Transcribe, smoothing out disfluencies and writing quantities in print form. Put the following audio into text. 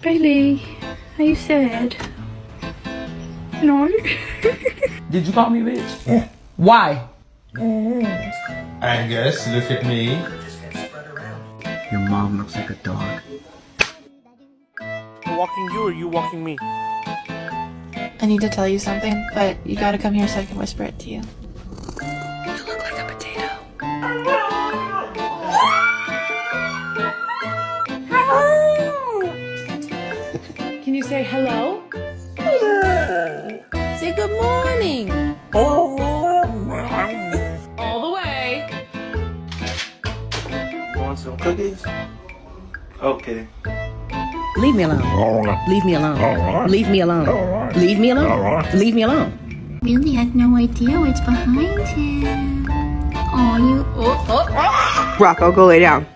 Bailey, are you sad? No. Did you call me bitch? Yeah. Why? Angus, look at me. Your mom looks like a dog. Walking you or you walking me? I need to tell you something, but you gotta come here so I can whisper it to you. You look like a potato. Can you say hello? Say good morning. All the way. You want some cookies? Okay. Leave me alone. Leave me alone. Leave me alone. Leave me alone. Leave me alone. Really has no idea what's behind him. Oh, you. Oh. Rocco, go lay down.